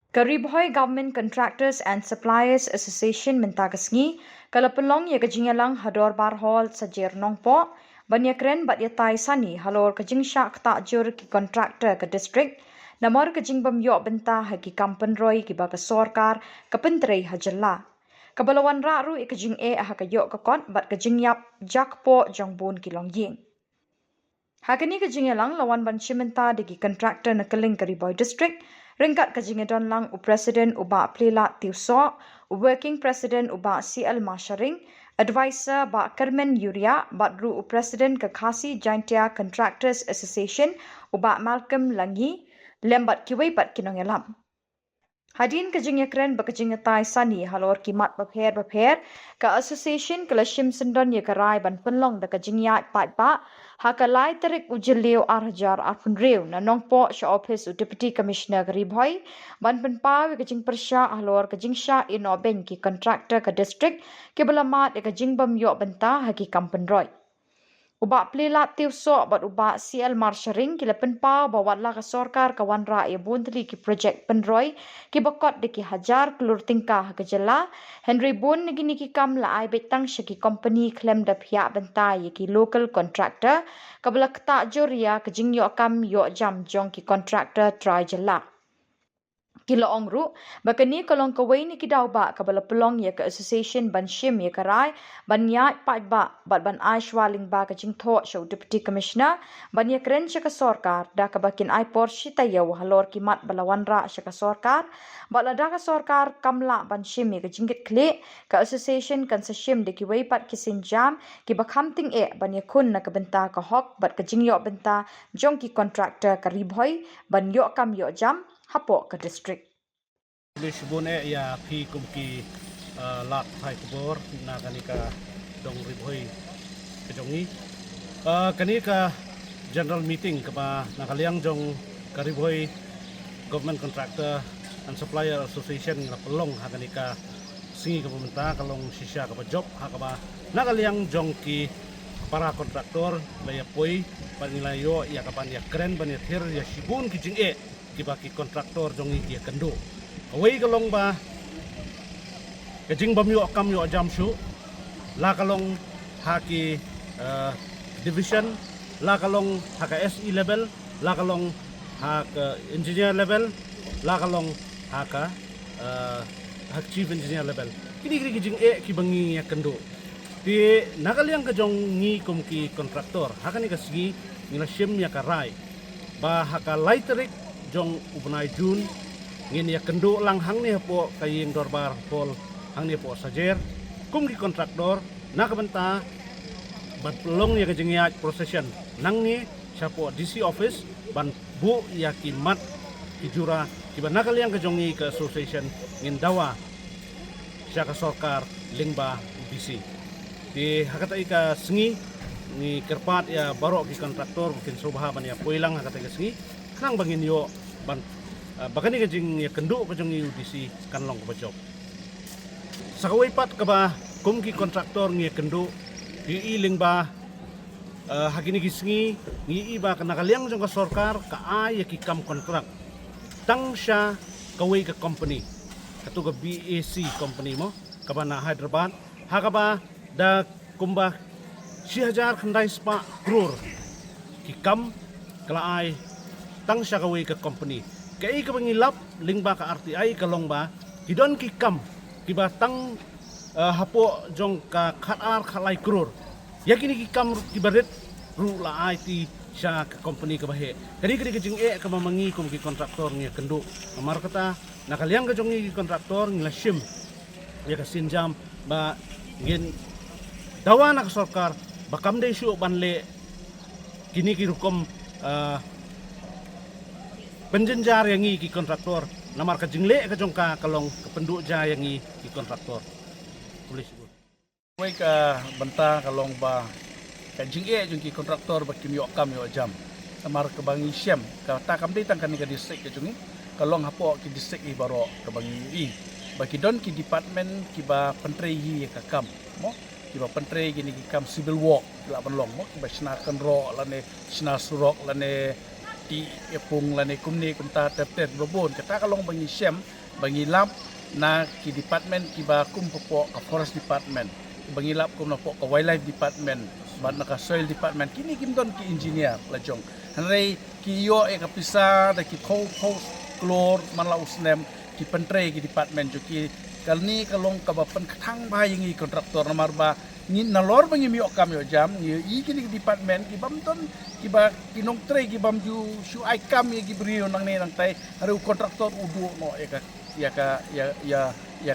Karibhoy Government Contractors and Suppliers Association mentakasngi kalau pelong ya kejingalang hador bar hall sajer nongpo banyak keren bat ya tai sani halor kejing syak tak jur ki kontraktor ke distrik namor kejing bamyok bentah hagi kampen roy ki baka sorkar ke pentrei hajalla kabalawan ra ru kejing ha kayok kekot bat kejing yap jakpo jongbun ki longying. Hakini kejingelang lawan ban cimenta degi kontraktor nakeling Kariboy District, ringkat kejingedon lang Presiden ubak Plila Tiusok, Working President ubak CL Masharing, Advisor bak Kermen Yuria, Badru Presiden Kekasi Jaintia Contractors Association ubak Malcolm Langi, lembat kiwai bat kinongelam. Hadin kejingnya keren bekejingnya tai sani halor kimat bapher ke association kelashim sendon ye karai ban penlong da kejingya pat hakalai terik ujilio arhajar arpun reu na nongpo sha office u deputy commissioner Karibhoy ban penpaw kejing persya halor kejing sha ino benki contractor ke district ke belamat de kejing bam yo benta haki kampen roy. Ubak pelilat tiusok bat ubak CL Marsharing kila penpau bawat lah ke sorkar kawan rakyat buntri ki projek penroy ki bakot de ki hajar kelur tingkah ke jela Henry Bun negini ki kam la ai betang syaki company klaim da pihak bentai ki local contractor kabla ketak juria ke jing yok kam yok jam jong ki contractor try jela. Kilo ongru, bakani kalong kawai ni kidau ba kabala pelong ya ke association ban shim ya karai ban yat pat ba bat ban aishwaling ba ka jing tho show deputy commissioner ban ya keren syaka sorkar da ka bakin ai por shita ya halor kimat balawan ra syaka sorkar bala da ka sorkar kamla ban shim ya ka jinggit kle ka association kan sa shim de ki wai pat kisin jam ki bakhamting ban ya kun na ka benta ka hok bat ka jing yo benta jong ki contractor Karibhoy ban yo kam yo jam hapo ke district. Lisbon ya pi kumki lat hai kubor na kanika dong Ribhoy kejongi kanika general meeting kapa nakaliang jong Karibhoy Government Contractor and Supplier Association na pelong hakanika singi ka pemerintah kalong sisya ka job hakaba nakaliang jong ki para kontraktor laya poi panilayo ya kapan ya keren ban ya thir ya sibun ki jing kibaki kontraktor jongi kia kendo awai kalong ba kajing bamyo kam yo jamsu la kalong haki division la kalong haka SE level la kalong haka engineer level la kalong haka hak chief engineer level kini kijing kibangi ya kendo di nakaliang kajong ngi kumki kontraktor haka ni kasigi ngila shim ya karai ba haka lighterik jong ubnai jun ngin ya kendo lang hang ni po kaying dorbar pol hang ni po sajer kum ki kontraktor nak benta bat pelong ya kejengya procession nang ni siapo DC office ban bu ya kimat kijura kiba nakal yang kejongi ke association ngin dawa siaka sorkar lingba DC di hakata ika sengi ni kerpat ya barok ki kontraktor mungkin sobahaban ya poilang hakata ika sengi nang bangin yo ban bahkan ni kajing ya kendo kajong UDC kanlong ko job sakaway pat ka ba kumki kontraktor ngi kendo iiling ba hakini gisngi ngi iba ka nakaliang jong ka sorkar ka ay ki kam kontrak tang sya kaway ka company katuga BAC company mo ka ba na Hyderabad hakaba da kumba 6,000 khandai spa crore ki kam kala ay tang siya kaway ka company kaya ka pangilap lingba ka RTI kalong ba hidon ki kam kiba tang hapo jong ka khatar khalai krur yakini ki kam kibaret ru la IT siya ka company ka bahe kadi kajing ka mamangi kum ki kontraktor ngi kendo amar kata nakaliang ka jong ki kontraktor ngila shim ya ka sinjam ba ngin dawa na ka sorkar bakam de syu banle kini ki rukom penjenjar yang ki kontraktor namar ka jingle ka jongka kalong kependu ja yang ki kontraktor tulis wei ka benta kalong ba ka jinge jong ki kontraktor ba kim yo kam yo jam namar ka bangi syam ka ta kam de tang kan ka distrik ka jongi kalong hapo ki distrik i baro ka bangi ba ki don ki department ki ba pentrei hi ka kam mo ki ba pentrei ki kam civil work la ban long mo ki ba sna kan ro la ne sna surok la ne ti pung lane kumni kumta tertet babon kata kalong bangi syem bangi lap na ki department ki ba kum po ka forest department bangi lap kum na po ka wildlife department ba na ka soil department kini kimdon ki engineer lajong hanrei ki yo e kapisa da ki ko klor manlaus nem ki pentre ki department jo ki kalni kalong ka ba pen khang ba yingi kontraktor namar ba ni nalor bangi mi okam yo jam ni i ki department ki bamton ki ba kinong tre ki bam ju shu ai kam ye ki brio nang ne nang tai haru kontraktor udu no ya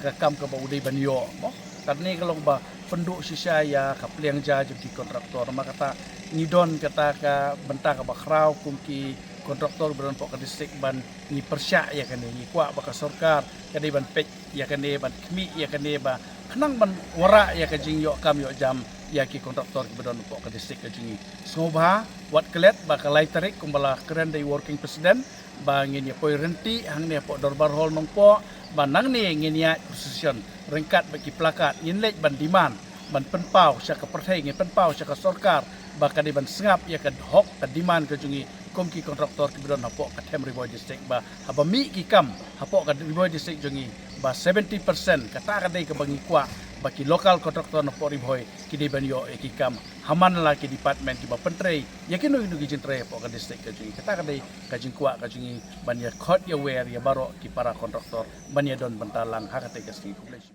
ka kam ka ba udai ban yo mo karni kalong ba penduk sisa ya ka pliang ja ju ki kontraktor makata ngidon kata ka benta ka ba khrau kum ki kontraktor beran pok ka distrik ban ni persya ya kan ni kwa ba ka sarkar kadi ban pek ya kan ban kmi ya kan ba kenang ban wara ya ka jing yo kam yo jam ya ki kontraktor ki beran pok ka distrik ka jing sngobha wat kelet ba ka lai tarik kumbala keren dai working president ba ngin ya poi renti hang ne pok dorbar hol nong po ba nang ne ngin ya position rengkat bagi plakat ngin lej ban demand ban penpau sya ka perthai ngin penpau sya ka sarkar ba ka ban sengap ya ka hok ka demand ka jungi kom ki kontraktor ki beron hapok ka Tem Riboy district ba habami ki kam hapok ka Riboy district jungi ba 70% kata ka dai ka bangi kwa ba ki local kontraktor na po Riboy ki dai ban yo ki kam haman la ki department ki ba pentrei ya ki no ki jintre po ka district ka jungi kata ka dai ka jing kwa ka jungi ban ya khot ya wer ya baro ki para kontraktor ban ya don bentalang ha ka te ka sti population